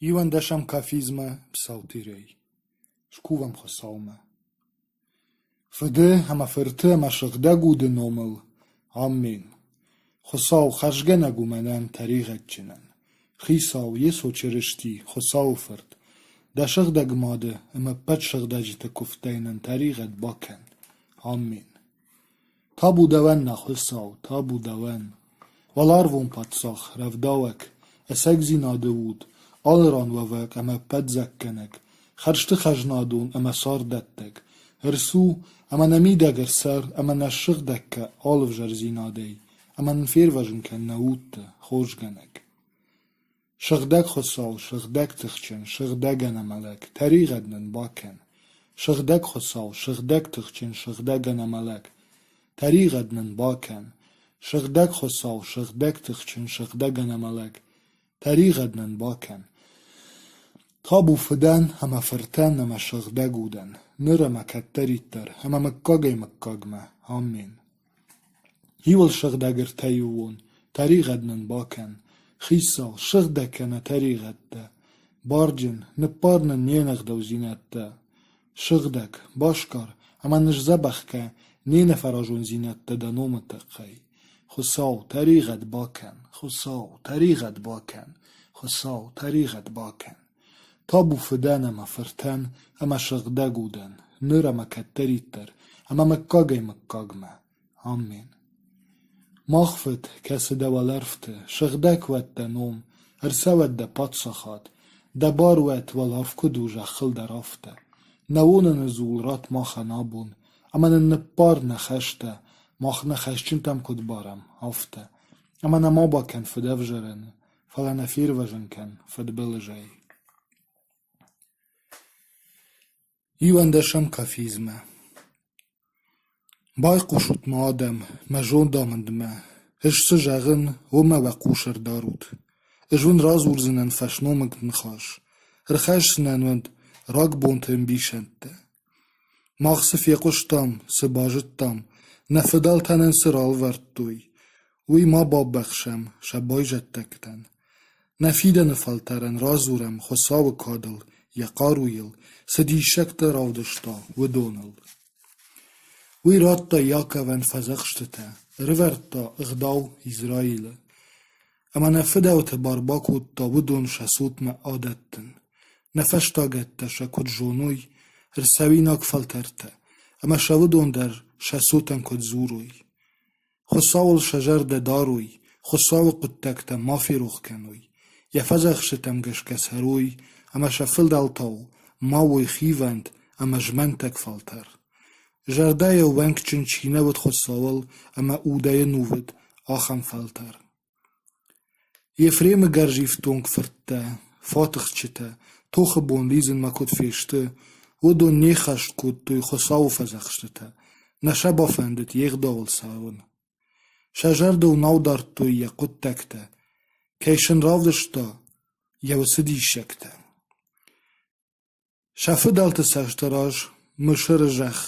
Iwan dasham kafizma psaltirei. Shkuvam chosalma. Fede hama ferte ma shagdagu de nomel. Amen. Chosal chashgenagu manan tarigatchinan. Chisal yeso cherishti chosal fert. Da shagdag made ama pat shagdajita kuftainan tarigat bakan. Amen. Tabu dawan na chosal, tabu dawan. Walarvon patsach, ravdawak, esegzina deud. Alran vavak ama pat zakkenek. Kharshti khajnadun ama sardettek. Ersu ama namidager sar ama nashigdekka alv jarzinadei. Ama nfirvajnken nautte, khoshgenek. Shagdak khosal, shagdak tikhchen, shagdagan amalek. Tarigadnen baken. Shagdak khosal, shagdak tikhchen, shagdagan amalek. Tarigadnen baken. Shagdak khosal, shagdak tikhchen, shagdagan amalek. Tarigadnen baken. Tabu fıdan hama fırtan hama şagdaguden. Nıra makatteritter hama makkagay makkagma. Amen. Hiwal şagdagir tayuun. Tarigadnen baken. Xisal şagdakana tarigadda. Barcın nıparnın niyenagda uzinette. Şagdak başkar ama nırzabakka niyene farajun zinette da nomatakay. Xusal tarigad baken. Xusal tarigad baken. Xusal tarigad baken. Tabu fıdan ama fırtan ama şagdaguden. Nıra makatteritter ama makkagay makkagma. Amen. Mağfet kese de valarfte. Şagdak vet de nom. Ersavet de patsahat. Da bar vet valarfkudu jakhil darafte. Nawonen zul rat macha nabun. Ama nıppar nakhashte. Mach nakhashchintam kudbaram. Hafte. Ama namabaken fıdevjeren. Falana firvajenken fıdbilejay. Iwan dasham kafizma. Bay quşutma adam, ma jondamandma. Ishse jagin, homa wa qusher darut. Ishwin raz urzinen fashnomik nchash. Rchash sinanwend, rag bonten bishente. Machse fiekushtam, se bajittam. Nafedal tanen siral vertui. Ui ma bab bakhsham, shaboy jettekten. Nafiden faltaren razurem, khosaw kadel. Yaqaruyil, sedi shekte ravdishta, wedonel. Wi ratta Yakaven fazakshtete, riverta igdaw Israel. Ama nafedaw te barbakut ta wedon shasut me adetten. Nafeshta gette shakut jonuy, rsawinak falterte. Ama shavedon der shasuten kut zuruy. Khusawul shajar de daruy, khusaw quttekte mafiruch kenuy. Yafazakshtem geshkes heruy, ama shafil daltaw, mawoy khivand, ama jmentek falter. Jardaya wankchin chinawet khosawal, ama udaye nuvet, acham falter. Jefreme garjiftung verte, fatigchite, toche bonlizen makut feeste, wodon nechasht kut tuy khosaw fazakshte, nashabafendet yegdawal sawen. Shajardo naudart tuy yakut tekte, keishen ravdeshta, yawsidi shekte. Shafidalta sashtaraj, mshirjach,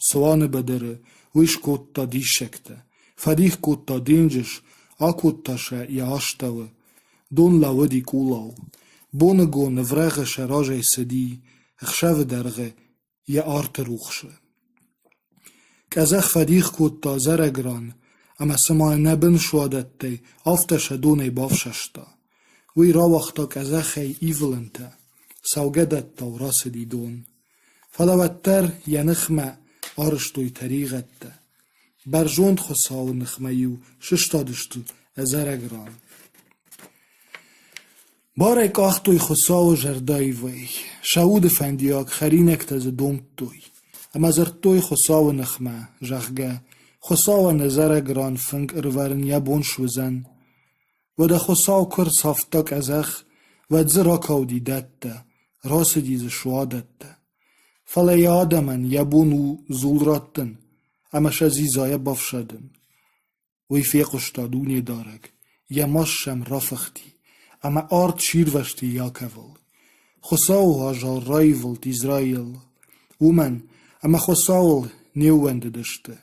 soane bedere, wish kotta di shekte. Fadich kotta dinjish, akotta she yaashtawe, don lawedi kulaw. Bonego nevrege sharaje sedi, chshave derge, ya arte ruchshe. Kazach fadich kotta zaregran, ama sema neben shwadette, aftashe done bafshashta. Wi rawachta kazache ivelente. Saugedet taurase di don. Falawatter yanıkhma arshtoy tarigette. Barjond khosaw nıkhmayu shishtadishtu ezaragran. Barek achtoy khosaw jardayvay. Shaud fendiak kharinek taz domtoy. Ama zartoy khosaw nıkhma jagga. Khosaw nezaragran fink irvarin yabon shwizan. Wada khosaw kur saftak azakh. Wadzirakaw di dette. Rase diese schwadette. Fala yadaman yabunu zulratten, ama shazizaya bafshaden. Wi fiqushtaduni darek, yamasham rafachti, ama art shirvashti Yakavel. Khosaw hajar raivelt Israel. Uman, ama khosaw neuwendedishte.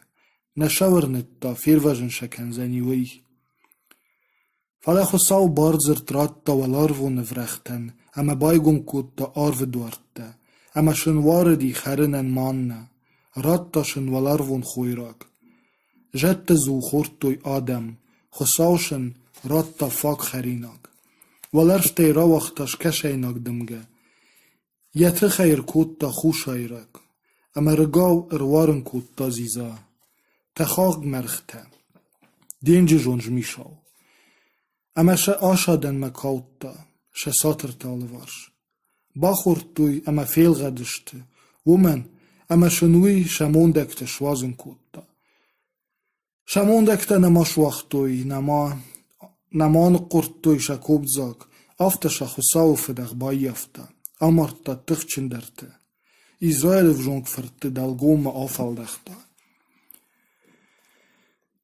Nashawarnetta firvajen shakanzani wi. Fala khosaw barzer tratta walarvon nevrechten, ama baigum kutta arvedorte, ama shenware die herrenen manne, ratta shenwalarvon khoirak. Jette zu khortoi Adam, khosauschen ratta fak kharinak. Walarste rawachtas kesheinak demge. Yete khair kutta khushairak, ama regaw waren kutta ziza. Takhag merchte. Denje jonj mishau. Ama she ashaden mekautta, she satertalvarsh. Bachortui ama fehlredeste, woman ama shenui shamondekte schwazen kutta. Shamondekte nama schwachtui, naman qortui shakobzak, afta shachusau fedach bayafta, amarta tichchenderte. Israel vjonk ferte dalgoma afaldechta.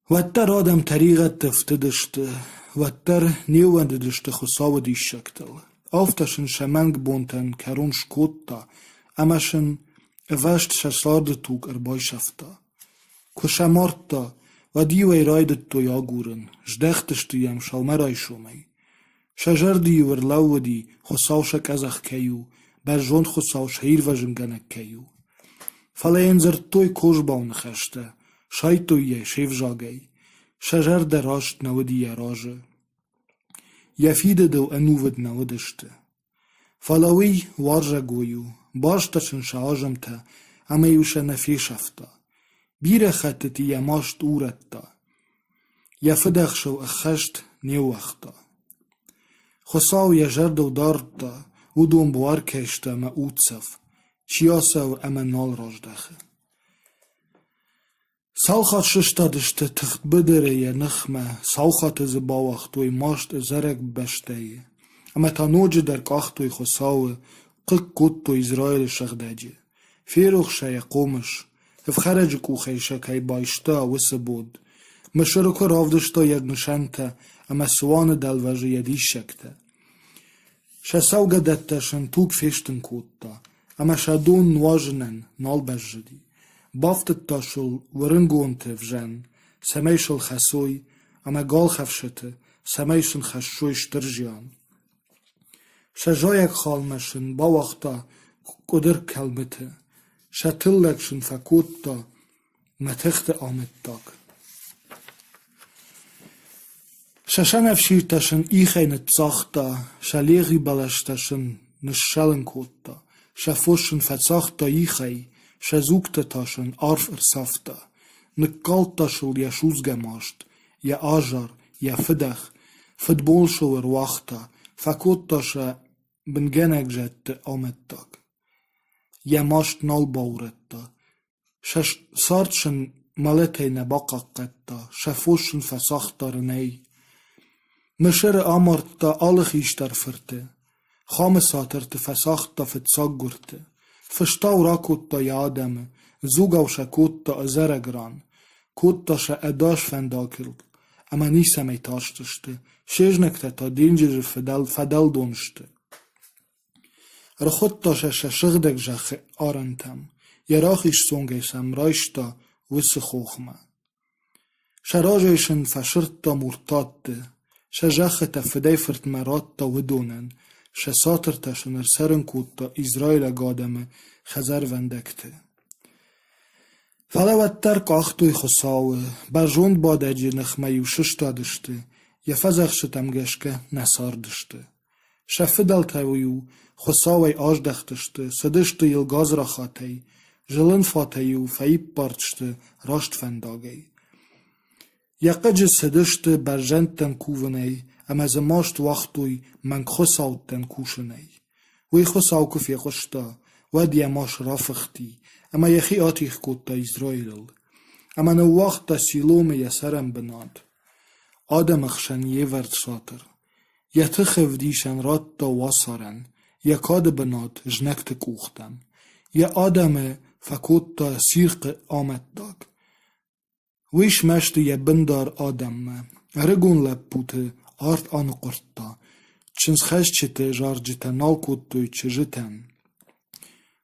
Watter Adam tarigat teftedeste, watter nieuwendedeste chusau dishaktel. Aftashen shaman gebonten karun shkotta, amashen evast shasardetug erboyshafta. Kushamarta, wadiwe raidet to jaguren, jdechteste yam shalmerai shomei. Shajardi verlauwedi, chusau shak azach keyu, berjond chusau shirvajem ganek keyu. Faleenzer toy koshbaun cheste, shaitoye shevjagei, shajar derasht nawedi yaraje. Yafide do anuvet navedeste. Falawi warja goyu, bashtashen shaajamta, ameyusha nefishafta. Bire khateti yamasht uretta. Yafidach sho achasht neuachta. Chosau yajardo darta, udum boarkeshta ma utsaf, chiasaw amanal rajdache. Sauchat shishtadishte ticht bidere nichme, sauchat ze bawachtoy masht zerek besteye. Ama tanoje der kachtoy chosawe, qik kutto Israel shagdaje. Feruch shaya qomish, if kharaj kuchesha kay baishta wisabod. Mashruko ravdishta yad nishanta, ama suwane dalvaje yadishakta. Shasauga dattashen tuk fishten kutta, ama shadun nwajnen nalbajdi. Baftet tashul warengonte vjan, sameshel chasoy, ama gal chafshete, sameshen chashoy shterjian. Shajoyak chalmeshen bawachta kuder kalmete, shatillekshen fakutta, matechte amettak. Shashanev shirtashen ichene tzachta, shaleri balashtashen nishalen kutta, shafoshen fatzachta ichei, Shazukte taschen arf ersafta, ne kaltashul ja shuzgemasht, ja ajar, ja fidach, fidbolsho erwachta, fakottasha bengenegzette amettak. Ja masht nalbauretta, sartschen maletene bakaketta, shafoshen fasachta renei. Meshere amarta alechishtarferte, chamesaterte fasachta fetsagurte. Verstau rakutta jademe, zugauša kutta azeregran, kutta še edaš fendakil, ama nisem ej taštešte, šežnekte ta dinđeže fedel donšte. Rachutta še šegdek žache arentem, jerachiš songesem rajsta wisse chochme. Še raješen verschirta murtatte, še žachete fedejfert meratta widonen, še satertashen seren kutta Izraela gademe chazar vendekte. Falawatter kachtoi chosawe, barjond badedje nechmeju shishtadishte, je fazachshetem geshke nasardishte. Še fidelteju chosawe ajdechtischte, sedishte il gazrachatei, jelin fateju feippartste rasht vendagei. Yaqedje sedishte barjenten kuvenei, ama ze masht wachtoi man chosauten kushenei. Wei chosau kufie choshta, wad je mash rafachti, ama yechi atich kutta Israel. Ama ne wachta silome yeserem benad. Adamachshan jevert sater. Yetichev dishan ratta wasaren, yakade benad jnekte kuchtem. Ye adame fakutta sirke amettak. Wish meshte je bindar adame, regun leppute, art anqorta, čins chesčite žarđite nalkuttui čežiten.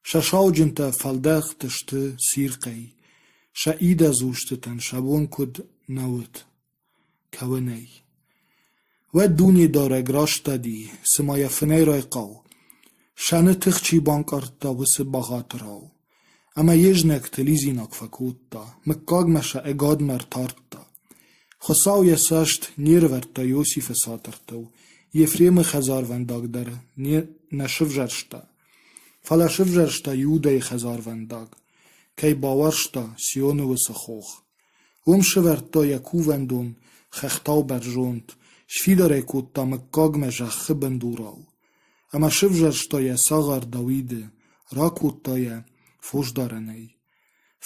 Šašauđinte faldechteste sirkei, ša ida zuštiten šabonkud naut, kawenei. Wed duni dare grashtadi, sima jefnei raiqau, Shane tichchi bankarta wisse bagatrau. Ama jeznek te lizinak fakutta, mekkag mesha egad mer tartta. Khosau yesasht nirverta Josif satartau, Jefreme khazarvendag der nashivjarshta. Fala shivjarshta Jude khazarvendag, kei bawarshta Sionu wissachokh. Shverta Jakuvendon, khechtau berjont, shvidare kutta mekkag mesha khibendurau. Ama shivjarshta Sagar Davide, rakutta فوشدارنی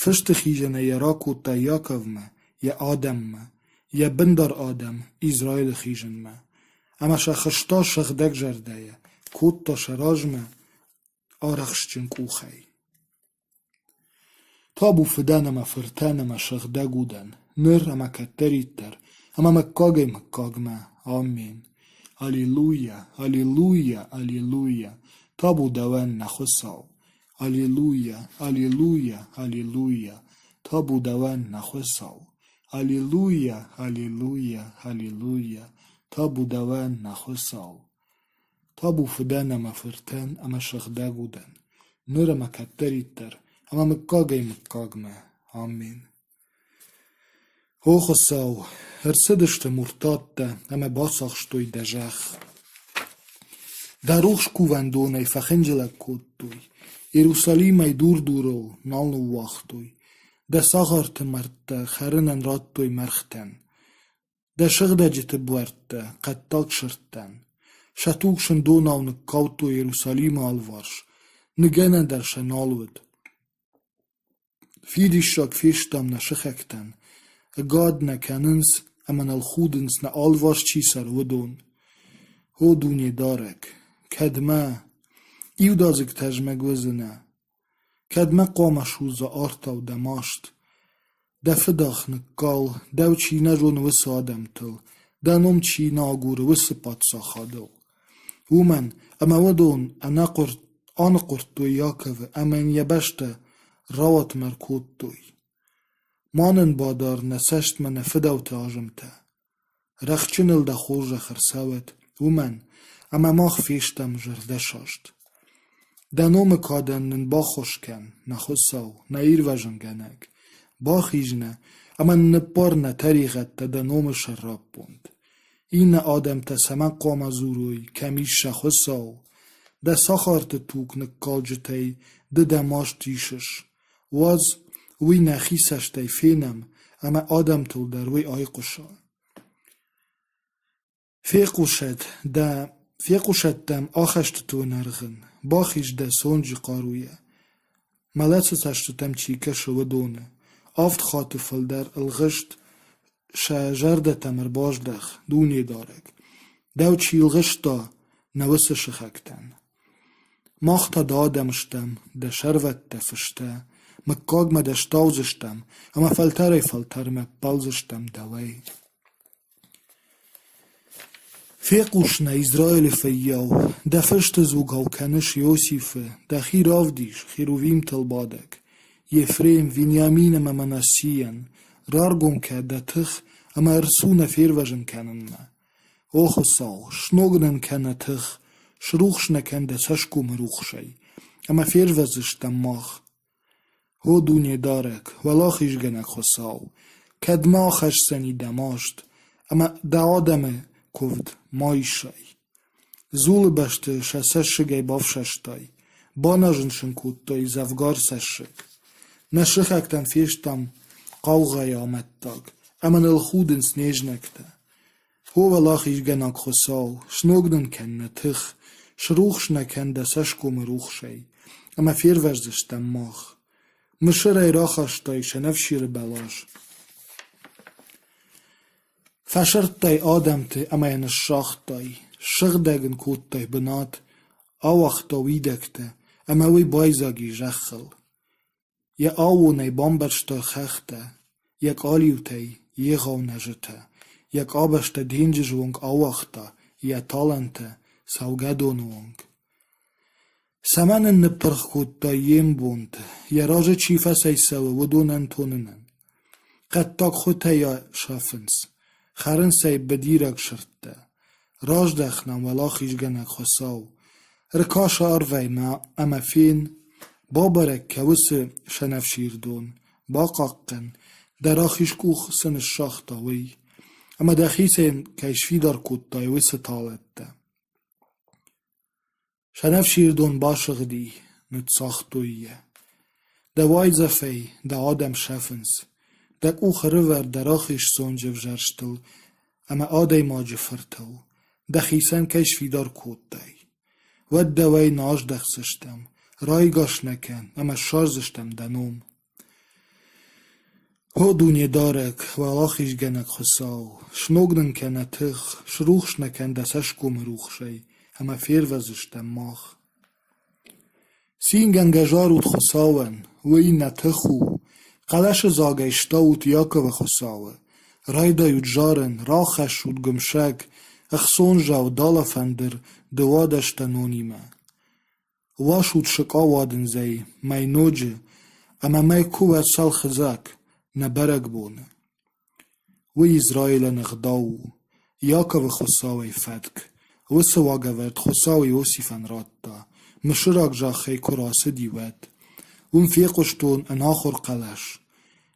فشت خیجنه ی راکوتا یاکو ما ی آدم ما ی بندر آدم اسرائیل خیجن ما اما شخشتا شخدک جرده ی کوتا شراج ما آرخشچن کوخی تابو فدان ما فرتان ما شخدگودن نر اما کتریتر اما مکاگ ما آمین هلیلویا هلیلویا هلیلویا تابو دوان نخساو Аллилуйя, аллилуйя, аллилуйя, та будаван нахвесав. Аллилуйя, аллилуйя, аллилуйя, та будаван нахвесав. Та буфден ама фертен, ама шахдагуден. Нур ама каттериттер, ама меккагме. Амин. Hochesau, sedeste murtatte, ame basachstoi dejach. Daruch kuvendonei fachengelek kottoi. Jerusalimai durduro nalnu wachtoi. De sagarte merte gerinen rattoi merchten. De shigdejite buerte qattak shirten. Shatukschen donaune kauto Jerusalima alvarsh. Negene der shenalwed. Fidishak fishtam na shichekten. God na kenens aman al khudens na alvarsh chisar wedon. Ho dunje darek. Kedma. ایو دازک تجمه گوزنه کدمه قامشوز آرتا و دماشت دفه داخ نکال دو چینه رون وس آدم تل دنم چینه آگور وس پاتسا خادل ومن اما ودون آن قرطوی یاکوه اما این یبشته روات مرکود توی مانن بادار نسشت من فدو تاجمته رخچنل ده خوش خرسوت ومن اما ماخ فیشتم جرده شاشت دنوم کادنن با خوشکن نخوصاو نایر وجنگنگ با خیجنه اما نپار نتریغت تا دنوم شراب بوند این آدم تا سمن قام زوروی کمیش شخوصاو ده ساخارت توک نکال جتای ده دماش تیشش واز وی نخیسش تای فینم اما آدم تول در وی آی قشا فیقوشت دم آخشت تو نرغن باخیش ده سونجی قارویه ملت تشتتم چیکه شو دونه آفت خاطفل در الغشت شجر ده تمر باش دخ دونی دارک دو چی الغشت دا نوس شخکتن ماختا دادمشتم ده شروت ده فشته مکاگ ما دشتاوزشتم اما فلتر ما پلزشتم دوی فيقوشنا إسرائيل فياو دا فشت زوغاو كانش يوسف دا خيراف ديش خيروفيم تلبادك يفريم فينيامين ما مناسيان رارغون كا دا تخ اما ارسونا فيروجن كانن ما اوخساو شنوغنن كانا تخ شروخشنا كان دا سشكو مروخشي اما فيروزش دماغ هو دوني دارك ولاخيش گنك خساو كدما خش سني دماشت اما دا آدم kovd majšaj. Zul bešte šesešigej bavšeštaj. Banažnšen kuttoj zavgar sešig. Nešihek ten fieštam qawgaj amettag. Emen el khuden snežnekte. Hova lachiš genak khosaw. Shnogden kenne tich. Shruchshne kende seško meruchšej. Ema firverzishtem mach. Mishirej rachashtaj shenefshir belash. فشرتای آدمتی اما این شاختای شغدگن کودتای بنات آوختا ویدکته اما وی بایزاگی جخل یا آوونای بامبرشتا خخته یک آلیوتای یغاو نجته یک آبشتا دینجزونگ آوختا یا تالنته سوگدونونگ سمنن نپرخ کودتای یم بوند یا راج چیفه سیسوه ودونن توننن قطاق خودتای شافنس خرن سای بدیرک شرطه راج دخنم ولا خیش گنک خساو رکاش آروی ما اما فین بابرک کوس شنف شیردون باقاقن در آخیش کوخ سن الشاخ طاوی اما دخیسین کشفی دار کود تایوی ستالت ده شنف شیردون باشغ دی نت ساختویه ده وای زفی ده آدم شفنز دک او خرور در آخیش سونجف جرشتل اما آدای ماجه فرتل دخیسن کشفی دار کود دی ود دوای ناش دخسشتم رای گاش نکن اما شارزشتم دنوم هو دونی دارک و آخیش گنک خساو شنوگنن کنه تخ شروخش نکن دسش کم روخ شی اما فیر وزشتم ماخ سین گنگجارود خساون وی نتخو قلش زاگشتاوت یاکه و خساوه رای دایود جارن راخش شود گمشک اخسون جاو دالا فندر دوادش تنونیمه واشود شکا وادن زی مای نوجه اما مای کوه سال خزاک نبرگ بونه وی اسرائیل نغداو یاکه و خساوی فتک و سواگه ورد خساوی وصیفن راد دا مشراک جا خی کراسه دیود ون فیقشتون اناخور قلش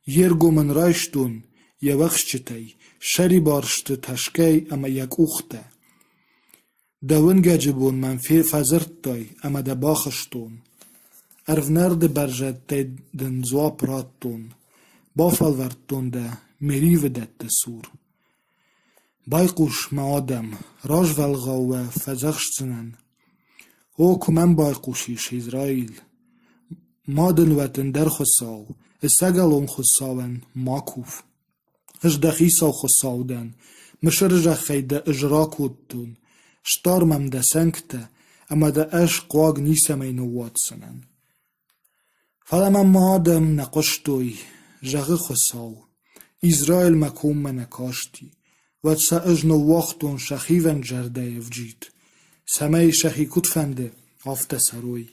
یرگو من رایشتون یوخشتی شری بارشت تشکی اما یک اوخته دون گجبون من فزرت دای اما ده باخشتون ارف نرد برجت دن زواب رادتون بافل وردتون ده مریو دت سور بایقوش ما آدم راج ولغاوه فزخشتنن او کمن بایقوشیش اسرائیل مادن وطن در خساو استگلون خساون ماکوف اش دخیسا خساودن مشر جخی ده اجراکودتون شتارمم ده سنگته اما ده اش قواگ نیسم اینو واتسنن فلما ما آدم نقشتوی جغ خساو اسرائیل مکوم منکاشتی و تسا اجنو وقتون شخیون جرده افجید سمه شخی کتفنده آفته سروی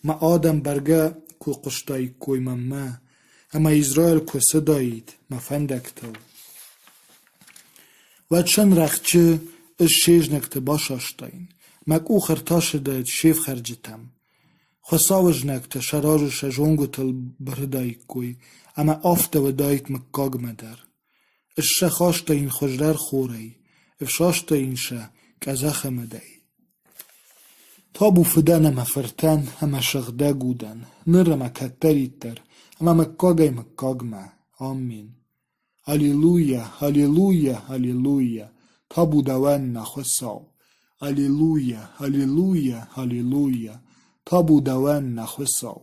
ما آدم برگه کو قشتای کوی ممه اما اسرائیل کو صدایید ما فندکتو و چن رخچه اش شیج نکته باشاشتاین مک او خرتاش داید شیف خرجتم خساوش نکته شراج شجونگو تل بردای کوی اما آفته و دایت مکاگ مدر اش شخاشتاین خوشدر خوری افشاشتاین شه کزخ مدی تابو فدان اما فرتن اما شغده گودن نر اما کتریت در اما مکاگای مکاگ ما آمین هلیلویا هلیلویا هلیلویا تابو دوان نخساو هلیلویا هلیلویا هلیلویا تابو دوان نخساو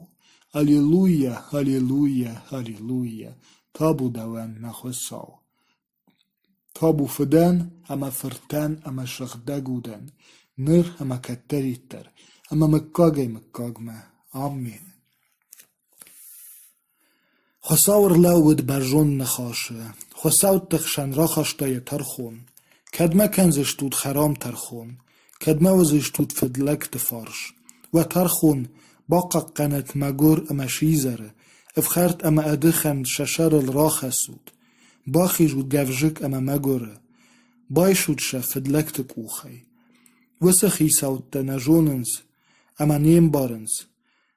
هلیلویا هلیلویا هلیلویا تابو دوان نخساو تابو فدان اما فرتن اما شغده گودن نر اما کتریت در اما مکاگای مکاگ ما آمین خساور لاود برجون نخاشه خساو تخشن را خاشتای ترخون کدمه کنزشتود خرام ترخون کدمه وزشتود فدلک تفارش و ترخون باقا قنت مگور اما شیزره افخرت اما ادخن ششر الراخ سود باخی جود گفجک اما مگوره بای شود شه فدلک تکوخی وسخی ساوت نجوننز اما نیم بارنز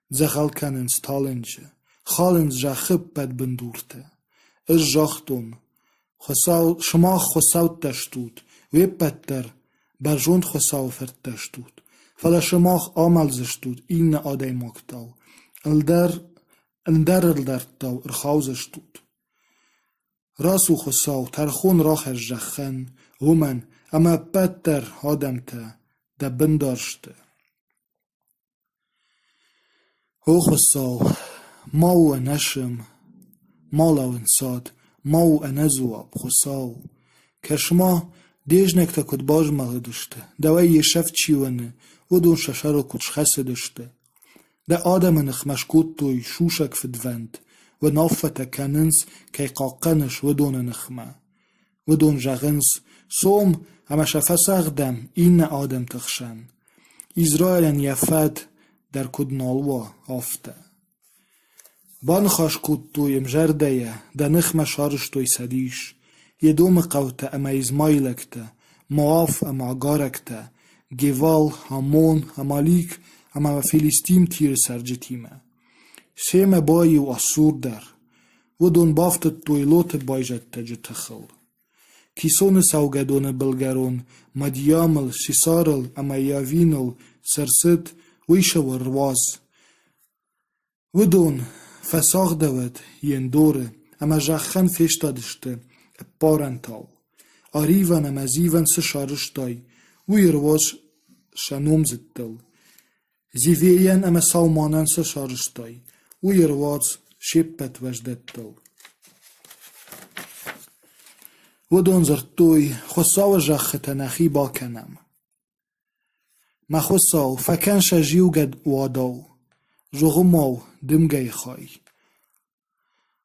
زخال کننز تالنجه خالنز جا خب بد بندورته اش جاختون شما خساوت تشتود ویب بدتر برجوند خساو فرد تشتود فلا شماخ آمل زشتود این آدای مکتاو الدر تاو ارخاوزشتود راسو خساو ترخون راخش جخن ومن اما بدتر آدم تا ده بنداشته هو خساو ماو نشم مالاو انساد ماو انزواب خساو کشما دیج نکتا کد باج مالا دشته دوای یشف چیونه و دون ششارو کد شخصه دشته ده آدم نخ مشکود توی شوشک فدوند و نافتا کننز که قاقنش و دون نخمه و دون جغنز سوم اما شفه سغدم این آدم تخشن اسرائیلن یفد در کد نالوا آفته بان خاش کود توی مجرده ده نخمه شارش توی سدیش یه دوم قوته اما ازمایلکته معاف اما عگارکته Geval, Hamon, Amalik, ama Filistim tیر سرجتیمه. سیم بای و اسور در و دون بافت تویلوت بایجت تج تخل. کیسون سوگدون بلگرون مدیامل سیسارل اما یاوینل سرست ویش و رواز. و دون فساخ دوت یندوره اما جخن فشتادشته پارنتال. آریوان اما زیوان سشارشتای وی رواز شنوم زدتل. زیویان اما سالمانان سشارشتای وی رواز شپت وجدتل. و دون زرتوی خساو جخ تنخی با کنم. ما خساو فکن شجیو گد واداو. جغماو دمگی خای.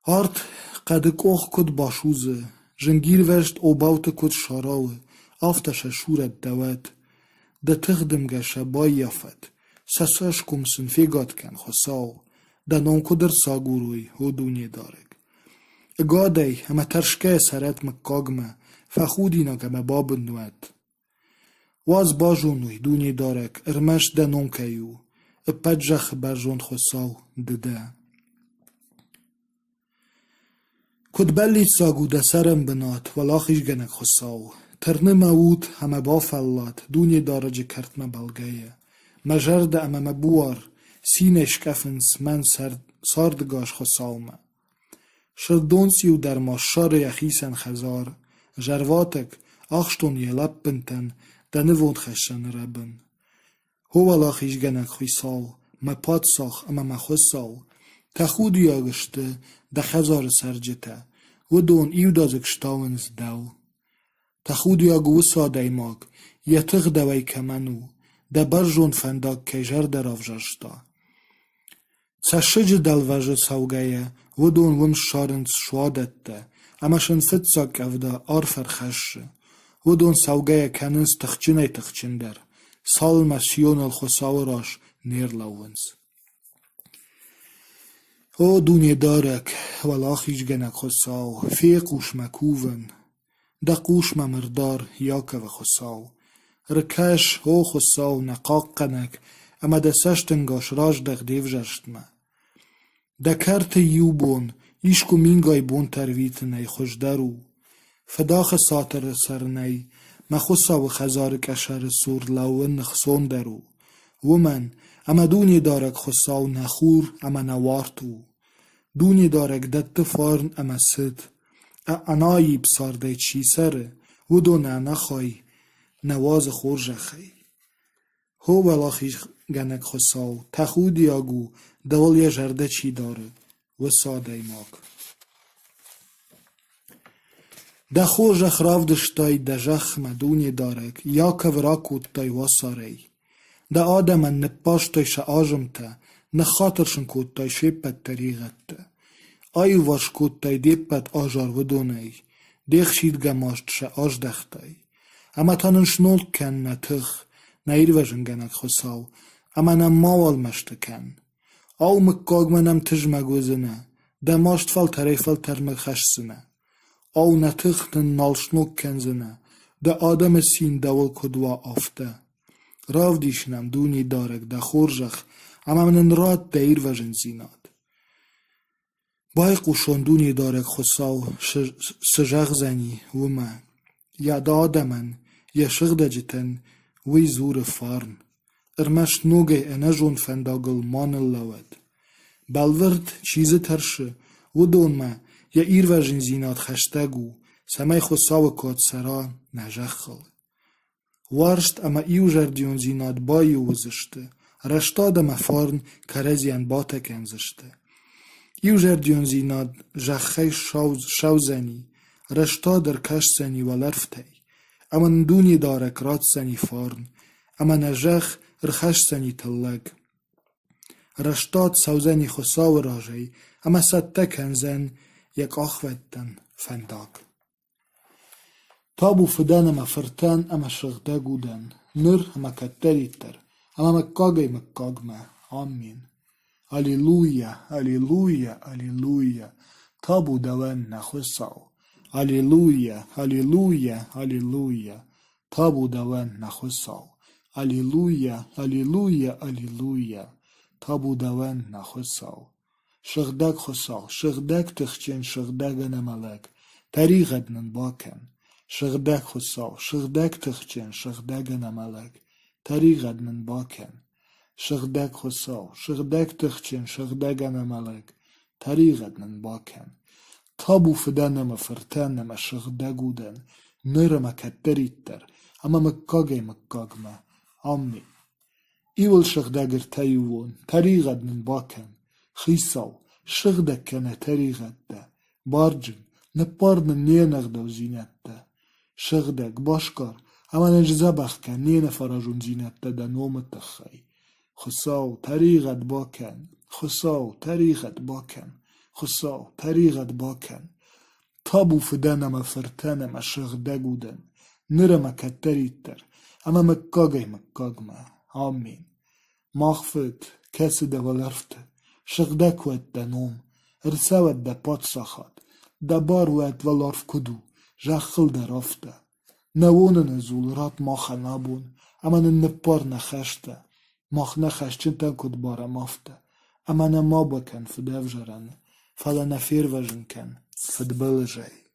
هارت قد کوخ کد باشوزه. جنگیر وشت او باوت کد شاراوه. آفتش شورت دوت. ده تخدمگه شبای یافت. سساش کمسن فیگات کن خساو. ده نام کدر ساگوروی هودونی دارگ. اگادی همه ترشکه سرت مکاگمه فخودینا که بابن نوید. واز باجونوی دونی دارک ارمش دنون کیو اپجخ برجون خساو دده. کد بلیت ساگو ده سرم بنات ولاخیش گنک خساو. ترنه موود همه بافلات دونی دارج کرتمه بلگیه. مجرد اما مبوار سینش کفنس من ساردگاش خساومه. شردونسیو در ماشار یخیسن خزار جرواتک آخشتون یلب بنتن دنوون خشن ربن. هو ولاخیش گنک خویساو ما پادساخ اما ما خوصاو تخودی آگشته ده خزار سرجته و دون ایو دازکشتاونز دو. تخودی آگو ساده ماگ یتغ دوی کمنو ده برجون فنداگ کجر در افجاشتا. سشج دلوجه سوگیه و دون ون شارنز شوادت ده اما شن فتساک افده آرفر خشه و دون سوگیه کننز تخچنه تخچندر سال مسیون الخساو راش نیر لونز. او دونی دارک ولاخیش گنک خساو فی قوش مکوون ده قوش ممردار یاکه و خساو. رکش او خساو نقاق قنک اما ده سشتنگاش راش دق دیو جشتمه. ده کرت یو بون ایشکو مینگای بون ترویت نی خوش درو. فداخ ساتر سر نی مخصا و خزار کشر سور لون نخصون درو. ومن اما دونی دارک خساو نخور اما نوارتو. دونی دارک دت فارن اما ست. انایی بسارده چی سره و دونه نخوای نواز خورج خی. هو ولاخیش گنک خساو تخودی آگو دول جرده چی داره و ساده ماک. ده خور جخ رافدشتای ده جخ مدونی دارک یا کوراکوت تای واساری. ده آدمن نپاشتای شا آجم تا نخاطرشن کود تای شیپت طریقت تا. آیو واش کود تای دیپت آجار ودونای. دیخ شید گماشت شا آج دختای. اما تانن شنول کن نتخ نایر وجن گنک خساو اما نماوال مشتکن. او مکاگ منم تجمگوزنه ده ماشت فال تریفال ترمگ خشسنه. او نتخ نالشنوک کنزنه ده آدم سین دول کدوا آفته. راو دیشنم دونی دارک ده خورجخ اما من راد دایر وجن زیناد. بای قوشون دونی دارک خساو سجغ زنی وما یا ده آدمن یا شغده جتن وی زور فارن. ارمش نوگه انجون فنداگل مانل لود. بلورد چیز ترشه و دون ما یا ایر وجن زیناد خشتگو سمای خساو کاد سرا نجخل. وارشت اما ایو جردیون زیناد بایو وزشته. رشتا ده مفارن کرزیان باته کنزشته. ایو جردیون زیناد جخی شوزنی رشتا در کش زنی و لرفته. اما ندونی دارک رات زنی فارن اما نجخ رخش زنی تلگ. رشتاد سوزنی خساو راجی اما سته کنزن یک آخوتن فنداگ. تابو فدان اما فرتن اما شغده گودن نر اما کتری تر اما مکاگی مکاگمه. آمین. Аллилуйя, аллилуйя, аллилуйя. Табу давен нахвисау. Аллилуйя, аллилуйя, аллилуйя. Табу давен нахвисау. Аллилуйя, аллилуйя, аллилуйя. Табу давен нахосал. Шыгдак хосал, шыгдак тыхчен, шыгдаган амалак. Таригаднан бакен. Шыгдак хосал, шыгдак тыхчен, шыгдаган амалак. Таригаднан бакен. Шыгдак хосал, шыгдак тыхчен, шыгдаган амалак. Таригаднан бакен. Табу фиданама фыртанама шыгдагудан. Нырама каттариттар. Ама мыккагма. Амми. Ивол шыгдагыр таювон. Таригаднан бакен. خیساو شغدک کنه طریقت ده بارجن نپارن نینغ دو زینت ده شغدک باشکار اما نجزه بخکن نینه فراجون زینت ده نومت خی خساو طریقت باکن خساو طریقت باکن خساو طریقت باکن تابو فدنم فرتنم شغدگودن نرم کتریتر اما مکاگما آمین مغفت کسی ده ولرفته شغدك وات دا نوم ارساوت دا باتساخات دا بار وات والارف كدو جاخل دا رافتا نوون نزول رات ماخا نابون اما ننبار نخشتا ماخ نخش چنتن كد بارا مافتا اما نما بكن فداف جران فلا نفير وجن كن فدبل جاي